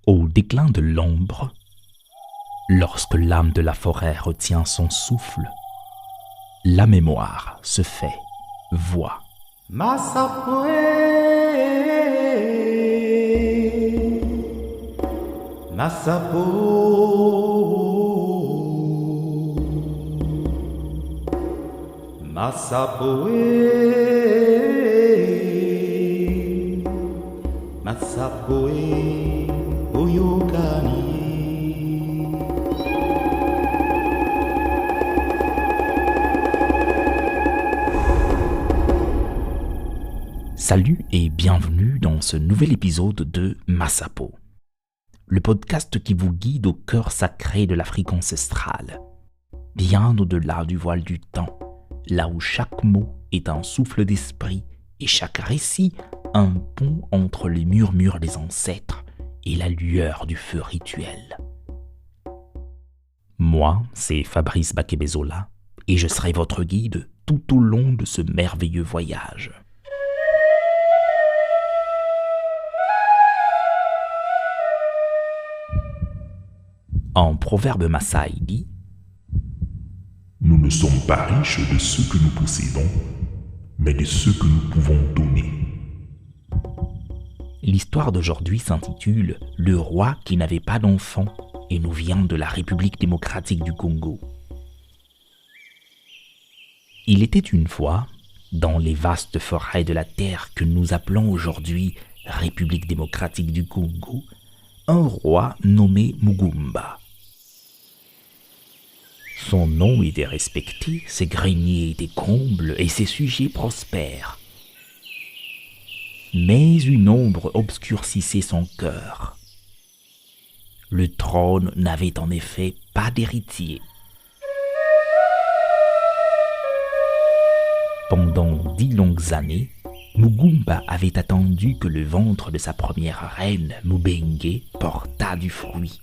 Au déclin de l'ombre, lorsque l'âme de la forêt retient son souffle, la mémoire se fait voix. Masapoe, Masapo, Masapoe, Masapoe, Oyokani. Salut et bienvenue dans ce nouvel épisode de Masapo, le podcast qui vous guide au cœur sacré de l'Afrique ancestrale, bien au-delà du voile du temps, là où chaque mot est un souffle d'esprit et chaque récit un pont entre les murmures des ancêtres et la lueur du feu rituel. Moi, c'est Fabrice Bakebezola et je serai votre guide tout au long de ce merveilleux voyage. En proverbe Maasai dit « Nous ne sommes pas riches de ce que nous possédons, mais de ce que nous pouvons donner. » L'histoire d'aujourd'hui s'intitule « Le roi qui n'avait pas d'enfant » et nous vient de la République démocratique du Congo. Il était une fois, dans les vastes forêts de la terre que nous appelons aujourd'hui République démocratique du Congo, un roi nommé Mugumba. Son nom était respecté, ses greniers étaient combles et ses sujets prospères. Mais une ombre obscurcissait son cœur. Le trône n'avait en effet pas d'héritier. Pendant 10 longues années, Mugumba avait attendu que le ventre de sa première reine, Mubenge, portât du fruit.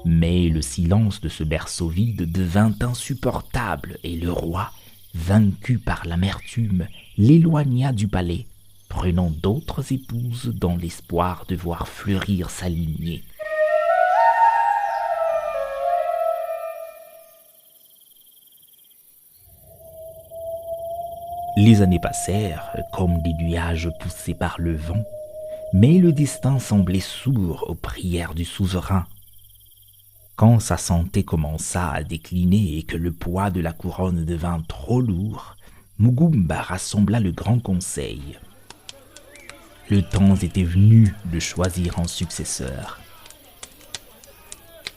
Mais le silence de ce berceau vide devint insupportable et le roi, vaincu par l'amertume, l'éloigna du palais, prenant d'autres épouses dans l'espoir de voir fleurir sa lignée. Les années passèrent comme des nuages poussés par le vent, mais le destin semblait sourd aux prières du souverain. Quand sa santé commença à décliner et que le poids de la couronne devint trop lourd, Mugumba rassembla le grand conseil. Le temps était venu de choisir un successeur.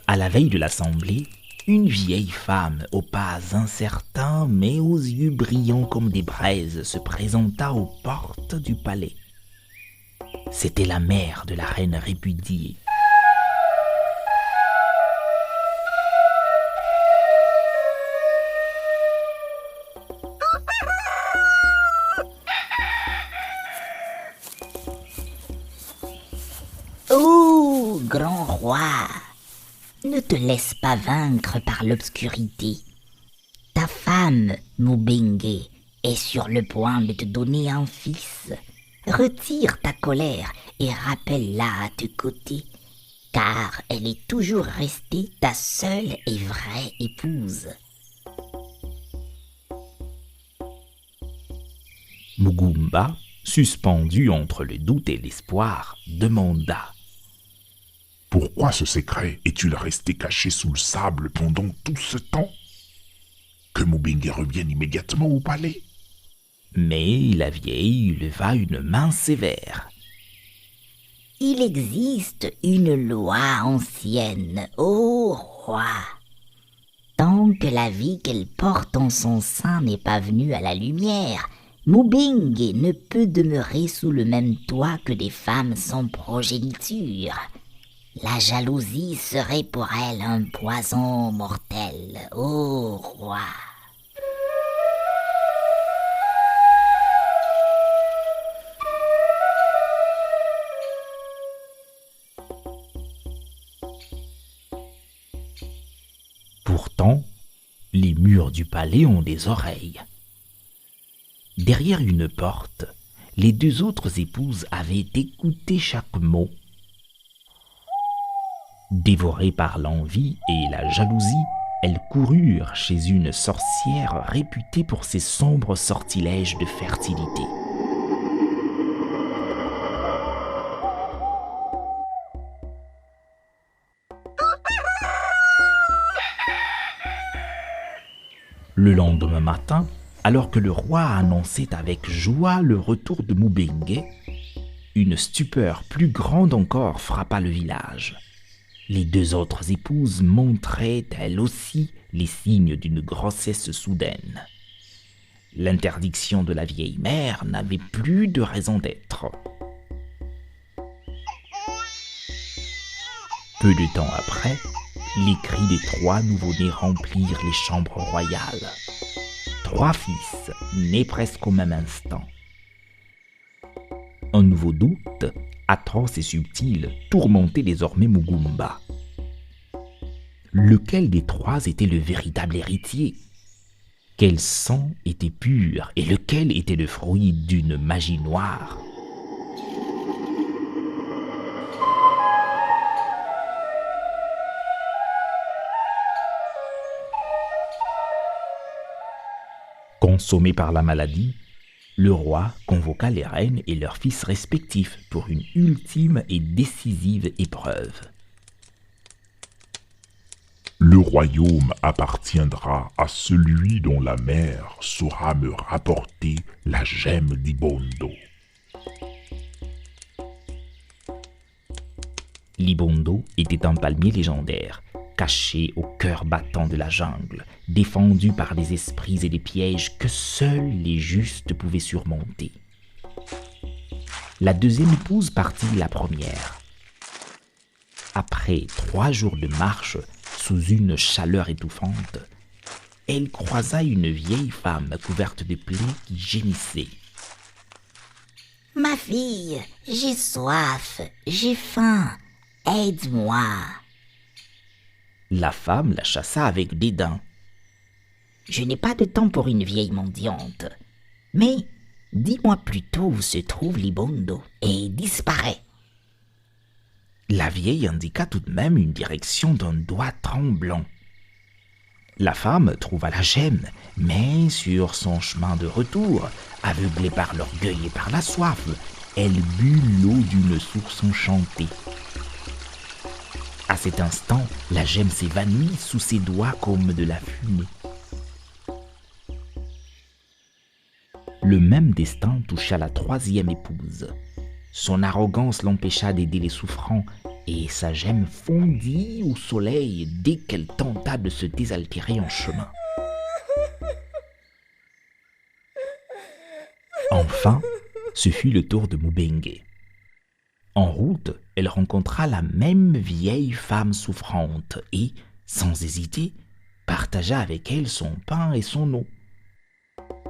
À la veille de l'assemblée, une vieille femme aux pas incertains mais aux yeux brillants comme des braises se présenta aux portes du palais. C'était la mère de la reine répudiée. Ô grand roi, ne te laisse pas vaincre par l'obscurité. Ta femme, Mubenge, est sur le point de te donner un fils. Retire ta colère et rappelle-la à tes côtés, car elle est toujours restée ta seule et vraie épouse. Mugumba, suspendu entre le doute et l'espoir, demanda « Pourquoi ce secret est-il resté caché sous le sable pendant tout ce temps? Que Mubenge revienne immédiatement au palais. » Mais la vieille leva une main sévère. « Il existe une loi ancienne, ô roi. Tant que la vie qu'elle porte en son sein n'est pas venue à la lumière, Mubenge ne peut demeurer sous le même toit que des femmes sans progéniture. La jalousie serait pour elle un poison mortel, ô roi. » Pourtant, les murs du palais ont des oreilles. Derrière une porte, les deux autres épouses avaient écouté chaque mot Dévorées par l'envie et la jalousie, elles coururent chez une sorcière réputée pour ses sombres sortilèges de fertilité. Le lendemain matin, alors que le roi annonçait avec joie le retour de Mubengue, une stupeur plus grande encore frappa le village. Les deux autres épouses montraient elles aussi les signes d'une grossesse soudaine. L'interdiction de la vieille mère n'avait plus de raison d'être. Peu de temps après, les cris des 3 nouveau-nés remplirent les chambres royales. 3 fils, nés presque au même instant. Un nouveau doute, atroce et subtil, tourmentait désormais Mugumba. Lequel des 3 était le véritable héritier? Quel sang était pur et lequel était le fruit d'une magie noire? Consommé par la maladie, le roi convoqua les reines et leurs fils respectifs pour une ultime et décisive épreuve. Le royaume appartiendra à celui dont la mère saura me rapporter la gemme d'Ibondo. L'Ibondo était un palmier légendaire, caché au cœur battant de la jungle, défendu par des esprits et des pièges que seuls les justes pouvaient surmonter. La deuxième épouse partit la première. Après 3 jours de marche, sous une chaleur étouffante, elle croisa une vieille femme couverte de plaies qui gémissait. « Ma fille, j'ai soif, j'ai faim, aide-moi. » La femme la chassa avec dédain. « Je n'ai pas de temps pour une vieille mendiante, mais dis-moi plutôt où se trouve l'Ibondo et disparaît. » La vieille indiqua tout de même une direction d'un doigt tremblant. La femme trouva la gemme, mais sur son chemin de retour, aveuglée par l'orgueil et par la soif, elle but l'eau d'une source enchantée. À cet instant, la gemme s'évanouit sous ses doigts comme de la fumée. Le même destin toucha la 3e épouse. Son arrogance l'empêcha d'aider les souffrants et sa gemme fondit au soleil dès qu'elle tenta de se désaltérer en chemin. Enfin, ce fut le tour de Mubengue. En route, elle rencontra la même vieille femme souffrante et, sans hésiter, partagea avec elle son pain et son eau.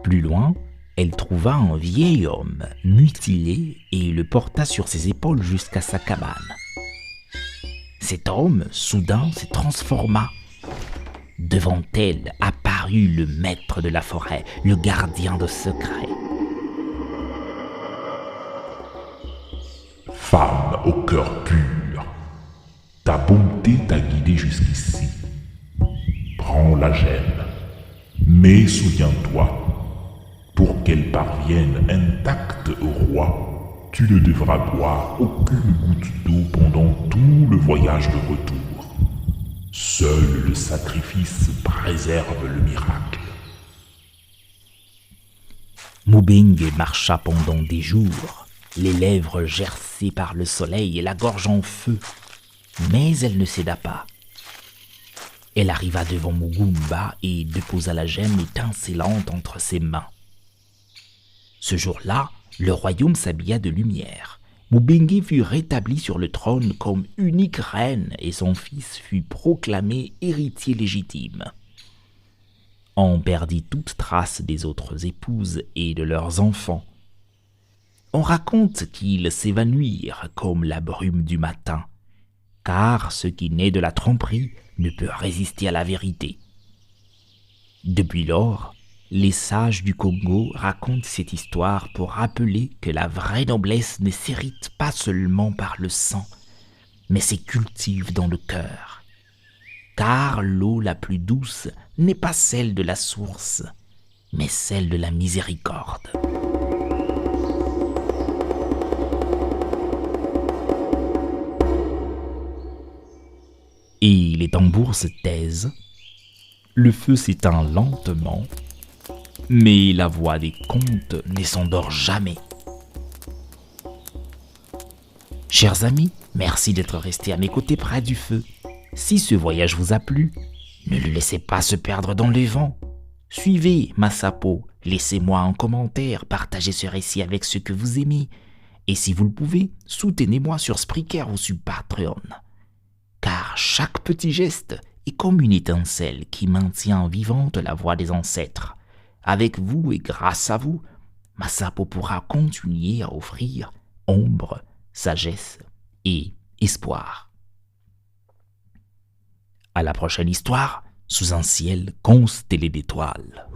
Plus loin, elle trouva un vieil homme mutilé et le porta sur ses épaules jusqu'à sa cabane. Cet homme, soudain, se transforma. Devant elle apparut le maître de la forêt, le gardien de secrets. Femme au cœur pur, ta bonté t'a guidé jusqu'ici. Prends la gemme, mais souviens-toi, pour qu'elle parvienne intacte au roi, tu ne devras boire aucune goutte d'eau pendant tout le voyage de retour. Seul le sacrifice préserve le miracle. Mubengue marcha pendant des jours, les lèvres gercées par le soleil et la gorge en feu, mais elle ne céda pas. Elle arriva devant Mugumba et déposa la gemme étincelante entre ses mains. Ce jour-là, le royaume s'habilla de lumière. Mubengue fut rétablie sur le trône comme unique reine et son fils fut proclamé héritier légitime. On perdit toute trace des autres épouses et de leurs enfants. On raconte qu'ils s'évanouirent comme la brume du matin, car ce qui naît de la tromperie ne peut résister à la vérité. Depuis lors, les sages du Congo racontent cette histoire pour rappeler que la vraie noblesse ne s'hérite pas seulement par le sang, mais se cultive dans le cœur. Car l'eau la plus douce n'est pas celle de la source, mais celle de la miséricorde. Et les tambours se taisent, le feu s'éteint lentement, mais la voix des contes ne s'endort jamais. Chers amis, merci d'être restés à mes côtés près du feu. Si ce voyage vous a plu, ne le laissez pas se perdre dans les vents. Suivez Massapo, laissez-moi un commentaire, partagez ce récit avec ceux que vous aimez. Et si vous le pouvez, soutenez-moi sur Spreaker ou sur Patreon. Car chaque petit geste est comme une étincelle qui maintient vivante la voix des ancêtres. Avec vous et grâce à vous, Massapo pourra continuer à offrir ombre, sagesse et espoir. À la prochaine histoire, sous un ciel constellé d'étoiles.